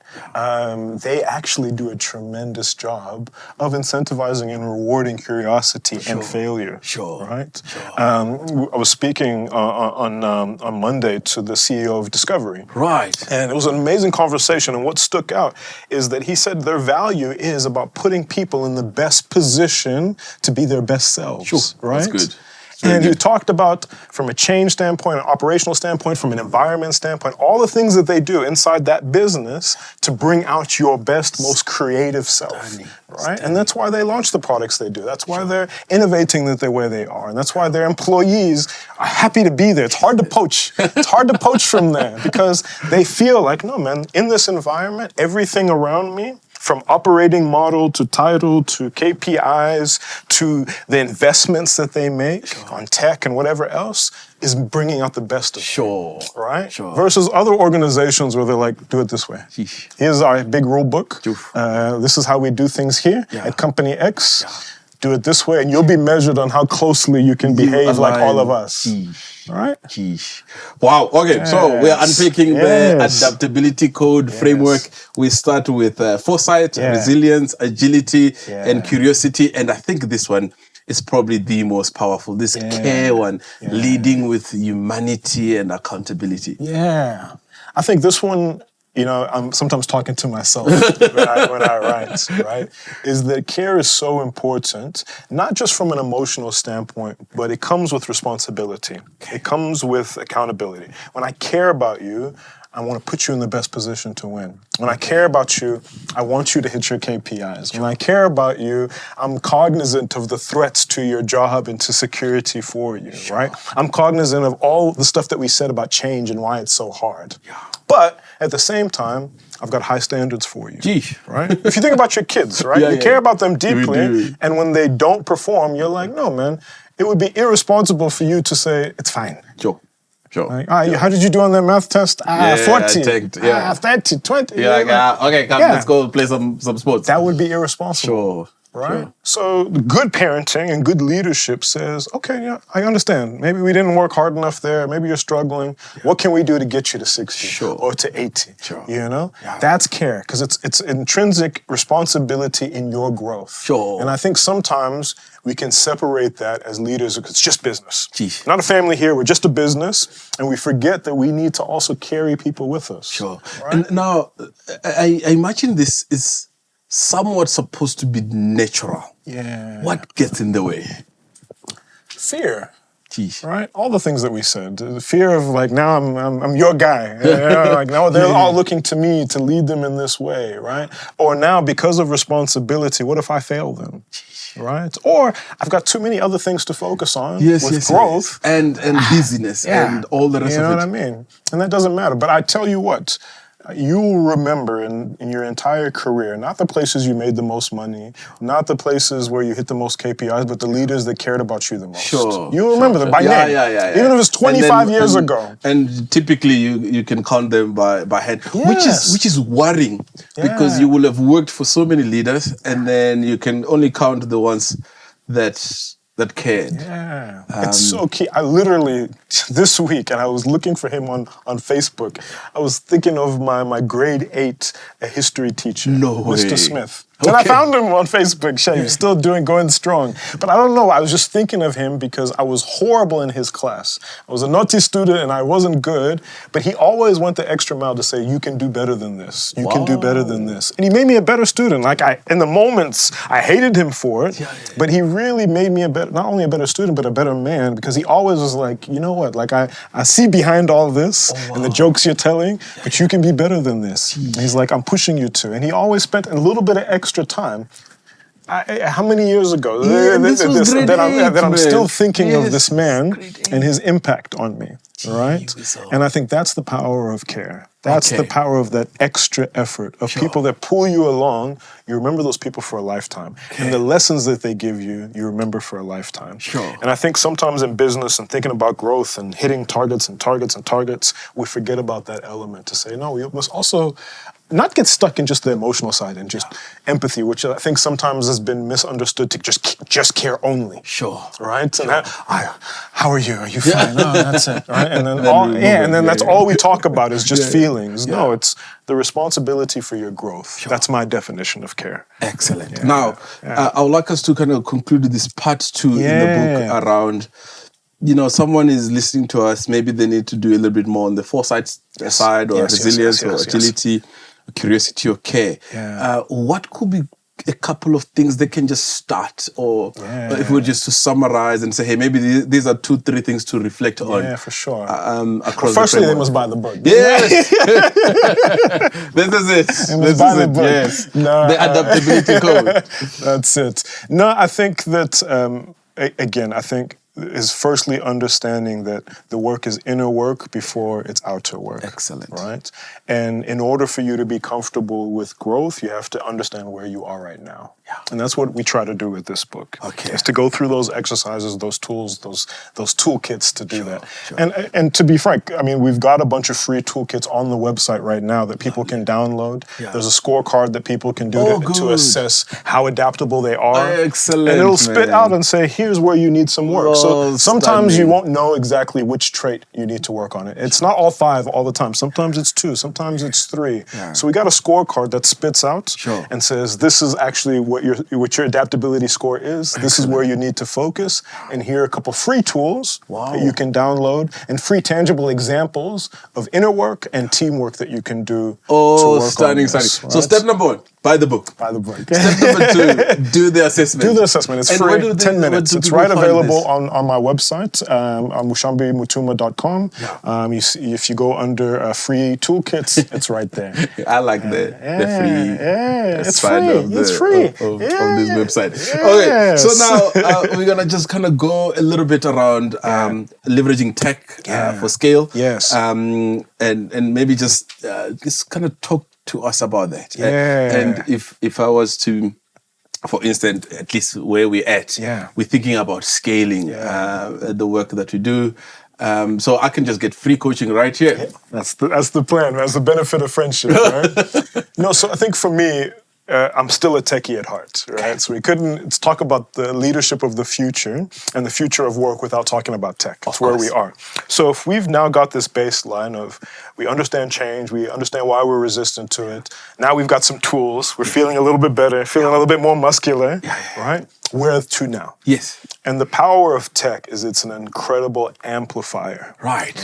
They actually do a tremendous job of incentivizing and rewarding curiosity and failure. Right? I was speaking on Monday to the CEO of Discovery. Right. And it was an amazing conversation. And what stuck out is that he said their value is about putting people in the best position to be their best selves. Right? That's good. And you talked about, from a change standpoint, an operational standpoint, from an environment standpoint, all the things that they do inside that business to bring out your best, most creative self, right? And that's why they launch the products they do. That's why they're innovating the way they are. And that's why their employees are happy to be there. It's hard to poach. It's hard to poach from there because they feel like, no, man, in this environment, everything around me, from operating model to title to KPIs to the investments that they make on tech and whatever else is bringing out the best of them. Right? Versus other organizations where they're like, do it this way. Here's our big rule book. This is how we do things here at Company X. Do it this way, and you'll be measured on how closely you can behave like all of us. Right? Wow. Okay, so we are unpicking the adaptability code framework. We start with foresight, resilience, agility, and curiosity. And I think this one is probably the most powerful. This care one, leading with humanity and accountability. I think this one, I'm sometimes talking to myself when I write, right? Is that care is so important, not just from an emotional standpoint, but it comes with responsibility. It comes with accountability. When I care about you, I want to put you in the best position to win. When I care about you, I want you to hit your KPIs. When I care about you, I'm cognizant of the threats to your job and to security for you, right? I'm cognizant of all the stuff that we said about change and why it's so hard. But at the same time, I've got high standards for you, right? If you think about your kids, right? You care about them deeply, and when they don't perform, you're like, no, man, it would be irresponsible for you to say, it's fine. Like, how did you do on that math test? 40. 30, 20. Okay, come, let's go play some sports. That would be irresponsible. Right? So good parenting and good leadership says, okay, I understand. Maybe we didn't work hard enough there. Maybe you're struggling. What can we do to get you to 60 or to 80? That's care, because it's intrinsic responsibility in your growth. And I think sometimes we can separate that as leaders because it's just business. Not a family here, we're just a business. And we forget that we need to also carry people with us. Right? And now, I imagine this is somewhat supposed to be natural. What gets in the way? Fear. Right? All the things that we said. The fear of like, now I'm your guy. Like now they're all looking to me to lead them in this way, right? Or now because of responsibility, what if I fail them? Right? Or I've got too many other things to focus on with growth. And busyness and all the rest of it. You know what I mean? And that doesn't matter. But I tell you what, you'll remember in your entire career, not the places you made the most money, not the places where you hit the most KPIs, but the leaders that cared about you the most. You'll remember them by name. Even if it's 25 years ago. And typically you can count them by hand, which is worrying because you will have worked for so many leaders and then you can only count the ones that that cared. Yeah, it's so key. I literally, this week, and I was looking for him on Facebook, I was thinking of my grade 8 history teacher, Mr. Smith. And I found him on Facebook, Shame, still going strong. But I don't know, I was just thinking of him because I was horrible in his class. I was a naughty student and I wasn't good, but he always went the extra mile to say, you can do better than this. You can do better than this. And he made me a better student. Like in the moments, I hated him for it, but he really made me not only a better student, but a better man, because he always was like, you know what, like I see behind all this and the jokes you're telling, but you can be better than this. And he's like, I'm pushing you to. And he always spent a little bit of extra time. How many years ago that I'm still thinking of this man and his impact on me, right? And I think that's the power of care. That's the power of that extra effort of people that pull you along. You remember those people for a lifetime. And the lessons that they give you, you remember for a lifetime. And I think sometimes in business and thinking about growth and hitting targets and targets and targets, we forget about that element to say, no, we must also not get stuck in just the emotional side and just empathy, which I think sometimes has been misunderstood to just care only. Right? And how are you? Are you fine? No, that's it. Right? And then that's all we talk about is just feelings. No, it's the responsibility for your growth. That's my definition of care. Excellent. Now, I would like us to kind of conclude this part 2 in the book around, someone is listening to us, maybe they need to do a little bit more on the foresight side or resilience or agility. Curiosity or care. What could be a couple of things they can just start, or if we were just to summarize and say, hey, maybe these are 2-3 things to reflect on. Yeah, for sure. Firstly, they must buy the book. Yes, this is it. This is it. Yes, the adaptability code. That's it. No, I think that again, I think is firstly understanding that the work is inner work before it's outer work. Excellent. Right? And in order for you to be comfortable with growth, you have to understand where you are right now. And that's what we try to do with this book. Is to go through those exercises, those tools, those toolkits to do that. And to be frank, I mean, we've got a bunch of free toolkits on the website right now that people can download. There's a scorecard that people can do to assess how adaptable they are. Excellent. And it'll spit out and say, here's where you need some work. So sometimes you won't know exactly which trait you need to work on it. It's not all 5 all the time. Sometimes it's 2, sometimes it's 3. So we got a scorecard that spits out and says, this is actually what your adaptability score is. This is where you need to focus. And here are a couple free tools that you can download and free tangible examples of inner work and teamwork that you can do to work stunning. Right? So step number 1, buy the book. Buy the book. Step number 2, do the assessment. Do the assessment. It's free, 10 minutes. It's right available on my website, on mushambimutuma.com. If you go under free toolkits, it's right there. I like the free side of this website. Okay, so now we're going to just kind of go a little bit around leveraging tech for scale. And maybe just kind of talk to us about that. And if I was to, for instance, at least where we're at, we're thinking about scaling the work that we do. So I can just get free coaching right here. That's the plan. That's the benefit of friendship, right? No, so I think for me, I'm still a techie at heart, right? So we couldn't talk about the leadership of the future and the future of work without talking about tech. That's where we are. So if we've now got this baseline of we understand change, we understand why we're resistant to it. Now we've got some tools. We're feeling a little bit better, feeling a little bit more muscular, right? Where to now? And the power of tech is it's an incredible amplifier. Right.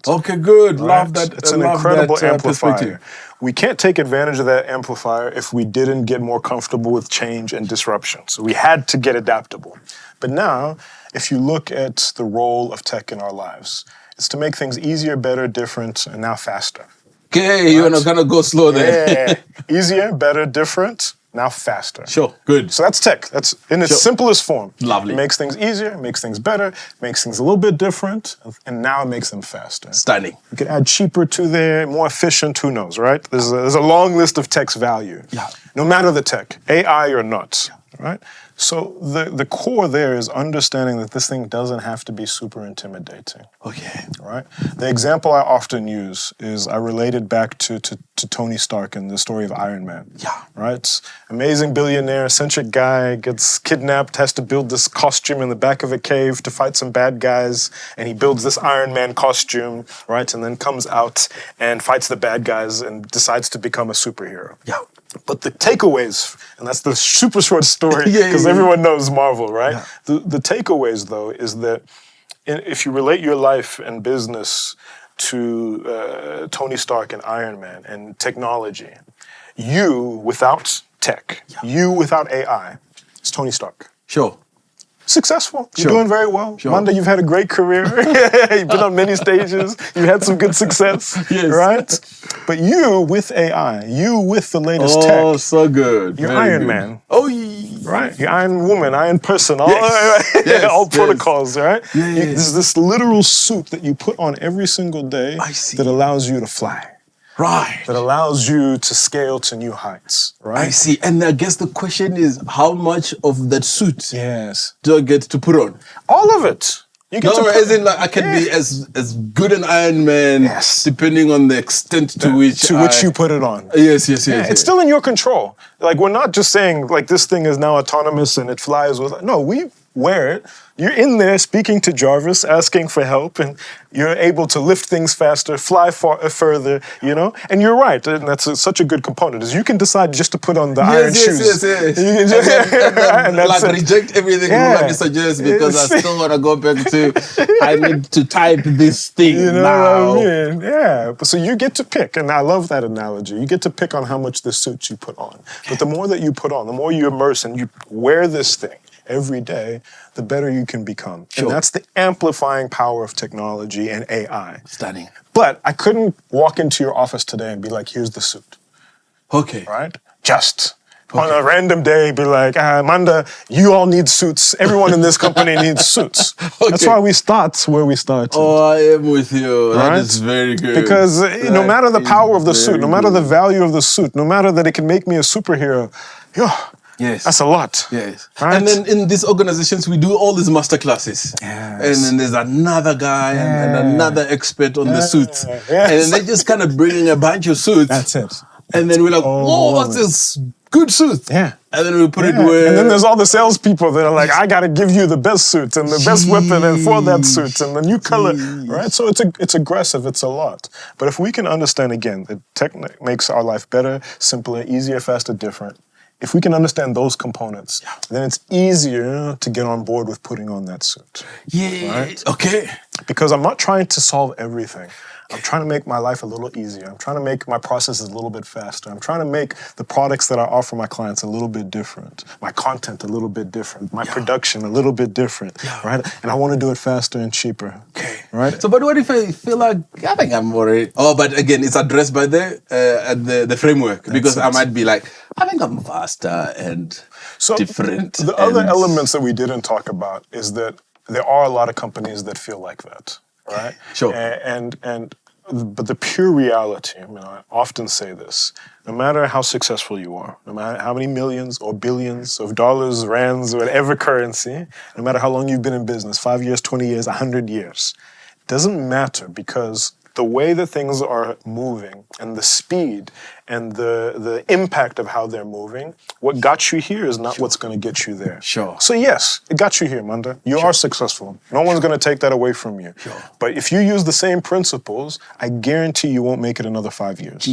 Okay, good. Love that. It's an incredible amplifier. We can't take advantage of that amplifier if we didn't get more comfortable with change and disruption. So we had to get adaptable. But now, if you look at the role of tech in our lives, it's to make things easier, better, different, and now faster. Okay, you're not gonna go slow there. Easier, better, different, now faster. Good. So that's tech. That's in its simplest form. Lovely. It makes things easier, makes things better, makes things a little bit different, and now it makes them faster. Stunning. You can add cheaper to there, more efficient, who knows, right? There's a long list of tech's value. No matter the tech, AI or not. right? So the core there is understanding that this thing doesn't have to be super intimidating. Okay. Right? The example I often use is I relate it back to Tony Stark in the story of Iron Man. Yeah. Right? Amazing billionaire, eccentric guy, gets kidnapped, has to build this costume in the back of a cave to fight some bad guys, and he builds this Iron Man costume, right? And then comes out and fights the bad guys and decides to become a superhero. Yeah. But the takeaways, and that's the super short story, because everyone knows Marvel, right? Yeah. The takeaways, though, is that if you relate your life and business to Tony Stark and Iron Man and technology, you without tech, you without AI, is Tony Stark. Sure. Successful. You're doing very well. Sure. Manda, you've had a great career. You've been on many stages. You've had some good success. Yes. Right? But you with AI, you with the latest tech. Oh, so good. You're Very Iron good. Man. Oh, Right? You're Iron Woman, Iron Person, all, Yes. all protocols, right? Yes. There's this literal suit that you put on every single day I see. that allows you to fly. Right. That allows you to scale to new heights, right? I see. And I guess the question is, how much of that suit Yes. do I get to put on? All of it. You get No, to as in like I can be as good an Iron Man, depending on the extent to which you put it on. Yes. It's still in your control. Like, we're not just saying, like, this thing is now autonomous and it flies with... No, we wear it. You're in there speaking to Jarvis, asking for help, and you're able to lift things faster, fly further, you know? And you're right, and that's such a good component, is you can decide just to put on the iron shoes. Yes. You can just, and then, like, reject everything Mushambi suggests because I still want to go back to, I need to type this thing you know now. what I mean? Yeah. So you get to pick, and I love that analogy. You get to pick on how much the suit you put on. But the more that you put on, the more you immerse and you wear this thing every day, the better you can become. Sure. And that's the amplifying power of technology and AI. Stunning. But I couldn't walk into your office today and be like, here's the suit. Okay. Right? Just. On a random day, be like, Amanda, you all need suits. Everyone in this company needs suits. That's why we start where we start. Oh, I am with you. That is very good. Because no matter the power of the suit, no matter the value of the suit, no matter that it can make me a superhero, yes. That's a lot. Yes. Right? And then in these organizations, we do all these master classes. Yes. And then there's another guy and another expert on the suits. Yes. And then they just kind of bring in a bunch of suits. That's it. And then we're like, whoa, what's this good suit? Yeah. And then we put it where... And then there's all the salespeople that are like, I got to give you the best suit and the best weapon and for that suit and the new color, right? So it's aggressive, it's a lot. But if we can understand, again, that tech makes our life better, simpler, easier, faster, different. If we can understand those components, then it's easier to get on board with putting on that suit. Yeah, right? Okay. Because I'm not trying to solve everything. I'm trying to make my life a little easier. I'm trying to make my processes a little bit faster. I'm trying to make the products that I offer my clients a little bit different. My content a little bit different. My production a little bit different, right? And I want to do it faster and cheaper. Okay. Right? So, but what if I feel like, I think I'm already... Oh, but again, it's addressed by the framework. Because I might be like, I think I'm faster and different. The other elements that we didn't talk about is that there are a lot of companies that feel like that. Right? Sure. But the pure reality, I often say this, no matter how successful you are, no matter how many millions or billions of dollars, rands, whatever currency, no matter how long you've been in business, 5 years, 20 years, 100 years, it doesn't matter because the way that things are moving and the speed and the impact of how they're moving, what got you here is not what's going to get you there. Sure. So yes, it got you here, Manda. You are successful. No one's going to take that away from you. Sure. But if you use the same principles, I guarantee you won't make it another 5 years.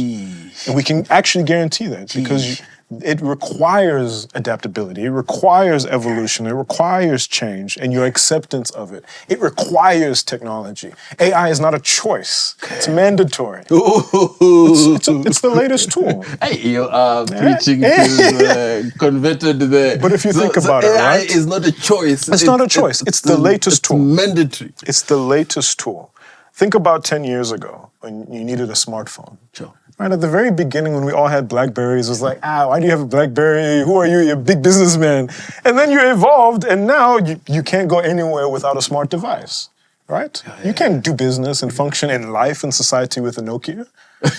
And we can actually guarantee that because it requires adaptability. It requires evolution. It requires change and your acceptance of it. It requires technology. AI is not a choice. It's mandatory. It's the latest tool. Hey, you are preaching to the converted there. But if you think about it, AI right? is not a choice. It's not a choice. It's the latest tool. It's mandatory. It's the latest tool. Think about 10 years ago when you needed a smartphone. Sure. Right, at the very beginning when we all had BlackBerries, it was like, why do you have a BlackBerry? Who are you? You're a big businessman. And then you evolved, and now you can't go anywhere without a smart device, right? You can't do business and function in life and society with a Nokia,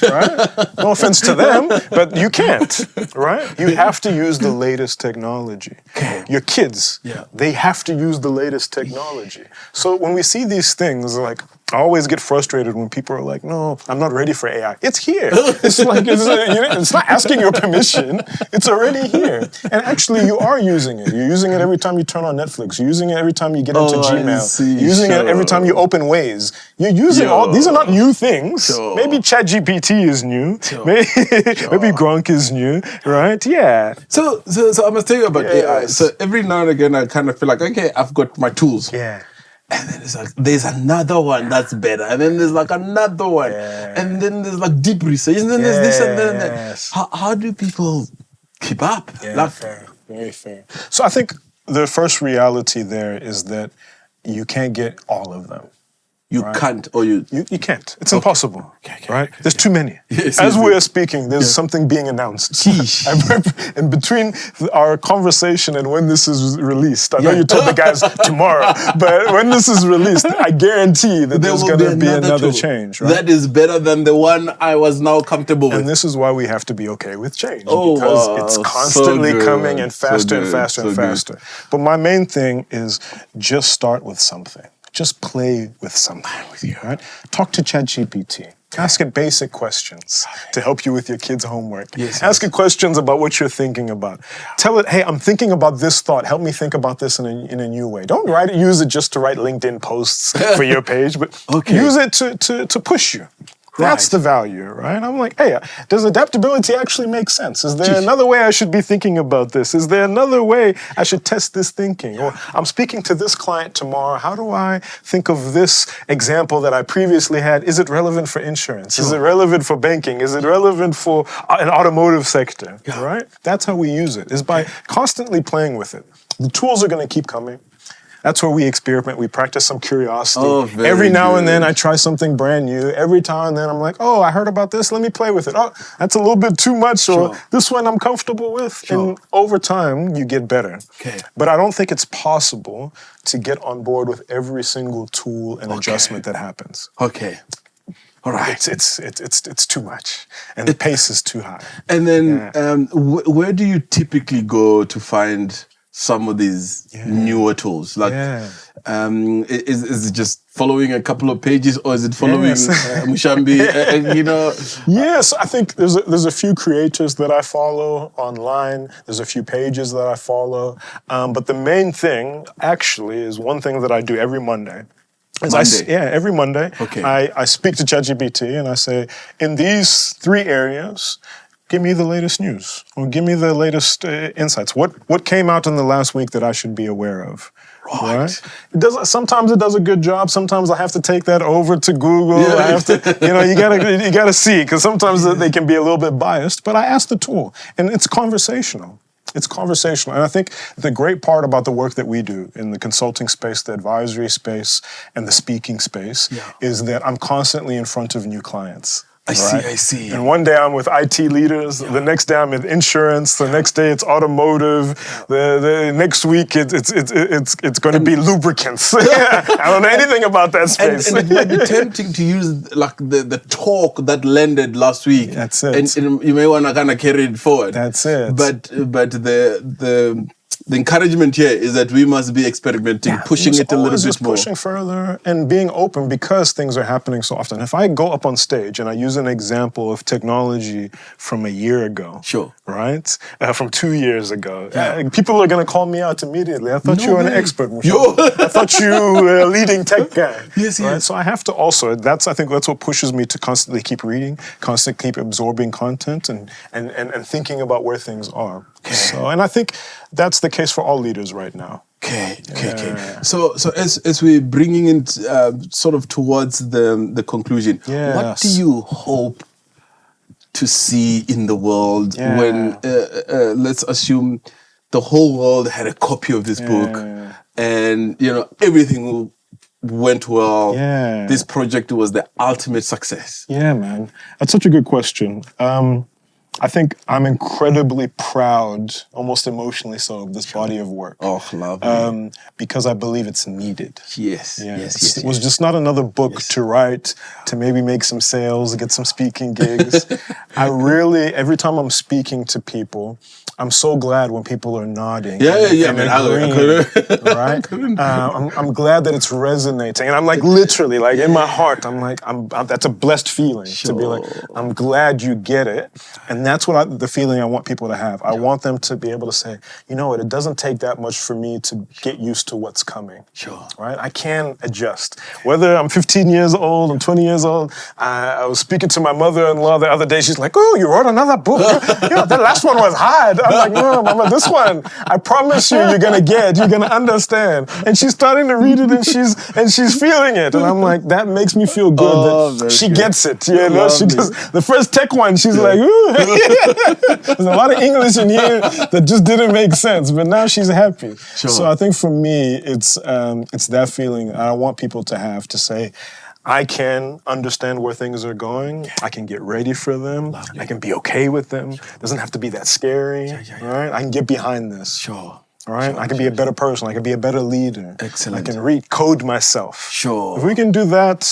right? No offense to them, but you can't, right? You have to use the latest technology. Okay. Your kids, Yeah. they have to use the latest technology. So when we see these things, like, I always get frustrated when people are like, no, I'm not ready for AI. It's here. It's like, it's not asking your permission. It's already here. And actually, you are using it. You're using it every time you turn on Netflix. You're using it every time you get into Gmail. You're using it every time you open Waze. You're using these are not new things. Sure. Maybe ChatGPT is new. Sure. Maybe Gronk is new, right? Yeah. So I must tell you about AI. So every now and again, I kind of feel like, okay, I've got my tools. Yeah. And then it's like, there's another one that's better. And then there's like another one. Yeah. And then there's like deep research. And then there's this and then that. Yes. How do people keep up? Yeah, fair. Very fair. So I think the first reality there is that you can't get all of them. You can't, or you can't. It's impossible, Okay. right? There's too many. Yes, As we are speaking, there's something being announced. And between our conversation and when this is released, I know you told the guys tomorrow, but when this is released, I guarantee that there's going to be another change, right? That is better than the one I was now comfortable with. And this is why we have to be okay with change, because it's constantly coming and faster and faster and faster. But my main thing is just start with something. Just play with something, right? Talk to ChatGPT. Ask it basic questions to help you with your kids' homework. Ask it questions about what you're thinking about. Tell it, hey, I'm thinking about this thought. Help me think about this in a new way. Don't use it just to write LinkedIn posts for your page, but use it to push you. That's the value, right? I'm like, hey, does adaptability actually make sense? Is there another way I should be thinking about this? Is there another way I should test this thinking? Or I'm speaking to this client tomorrow. How do I think of this example that I previously had? Is it relevant for insurance? Is it relevant for banking? Is it relevant for an automotive sector, right? That's how we use it, is by constantly playing with it. The tools are going to keep coming. That's where we experiment. We practice some curiosity. Every now and then I try something brand new. Every time and then I'm like, oh, I heard about this. Let me play with it. Oh, that's a little bit too much. Or this one I'm comfortable with. And over time, you get better. But I don't think it's possible to get on board with every single tool and adjustment that happens. All right. It's too much. And the pace is too high. And then where do you typically go to find some of these newer tools? Like, is it just following a couple of pages, or is it following Mushambi? Yes, I think there's a few creators that I follow online. There's a few pages that I follow. But the main thing, actually, is one thing that I do every Monday. Every Monday. I speak to ChatGPT and I say, in these 3 areas, give me the latest news, or give me the latest insights. What came out in the last week that I should be aware of? Right. Sometimes it does a good job. Sometimes I have to take that over to Google. I have to, you gotta see, because sometimes they can be a little bit biased. But I ask the tool, and it's conversational. It's conversational. And I think the great part about the work that we do in the consulting space, the advisory space, and the speaking space is that I'm constantly in front of new clients. I see. And one day I'm with IT leaders, the next day I'm in insurance, the next day it's automotive, the next week it's going to be lubricants. I don't know anything about that space. And it might be tempting to use like the talk that landed last week. That's it. And you may want to kind of carry it forward. That's it. But the encouragement here is that we must be experimenting, pushing it a little bit more. Pushing further and being open, because things are happening so often. If I go up on stage and I use an example of technology from a year ago, right? From 2 years ago, people are going to call me out immediately. I thought you were an expert, Mushambi. I thought you were a leading tech guy. Right? So I have to also, I think that's what pushes me to constantly keep reading, constantly keep absorbing content and thinking about where things are. So, and I think that's the case for all leaders right now. Okay. So as we're bringing it sort of towards the conclusion, what do you hope to see in the world when, let's assume, the whole world had a copy of this book and, everything went well. This project was the ultimate success. Yeah, man. That's such a good question. I think I'm incredibly proud, almost emotionally so, of this body of work. Oh, lovely. Because I believe it's needed. Yes, Yeah, yes. It was just not another book to write, to maybe make some sales, get some speaking gigs. I really, every time I'm speaking to people, I'm so glad when people are nodding. And agreeing, right? I'm glad that it's resonating, and I'm like literally, like in my heart, I'm like, that's a blessed feeling to be like, I'm glad you get it, and that's what the feeling I want people to have. I want them to be able to say, you know what, it doesn't take that much for me to get used to what's coming. Sure. Right? I can adjust. Whether I'm 15 years old, I'm 20 years old. I was speaking to my mother-in-law the other day. She's like, oh, you wrote another book. The last one was hard. I'm like, no, Mama, this one, I promise you're gonna understand. And she's starting to read it and she's feeling it. And I'm like, that makes me feel good that she gets it. You know, she just, the first tech one, she's like, ooh. There's a lot of English in here that just didn't make sense, but now she's happy. Sure. So I think for me, it's that feeling I want people to have, to say, I can understand where things are going. I can get ready for them. Lovely. I can be okay with them. It doesn't have to be that scary. Right? I can get behind this. Sure. All right? I can be a better person. I can be a better leader. Excellent. I can recode myself. Sure. If we can do that,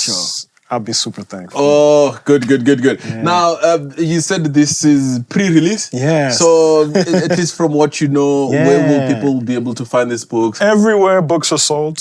I'll be super thankful. Oh, good. Yeah. Now, you said this is pre-release? Yes. So, at least from what you know, where will people be able to find these books? Everywhere books are sold.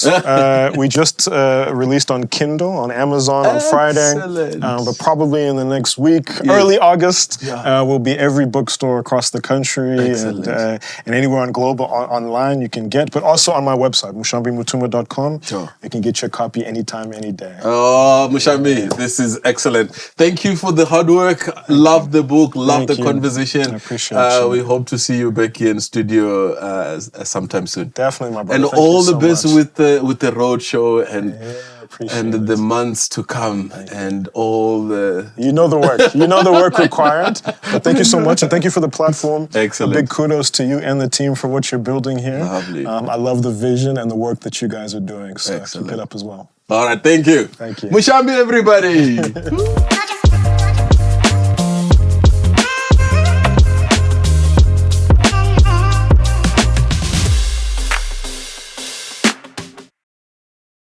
We just released on Kindle, on Amazon on Friday. But probably in the next week, early August, will be every bookstore across the country. And anywhere on global online you can get. But also on my website, mushambimutuma.com. Sure. You can get your copy anytime, any day. Oh, Mushambi, this is excellent. Thank you for the hard work. Love the book. Love the conversation. I appreciate you. We hope to see you back here in studio sometime soon. Definitely, my brother. And Thank all the so best much. with the road show and the months to come and all the... You know the work. You know the work required. But thank you so much, and thank you for the platform. Excellent. A big kudos to you and the team for what you're building here. Lovely. I love the vision and the work that you guys are doing. So keep it up as well. All right, thank you. Thank you. Mushambi, everybody.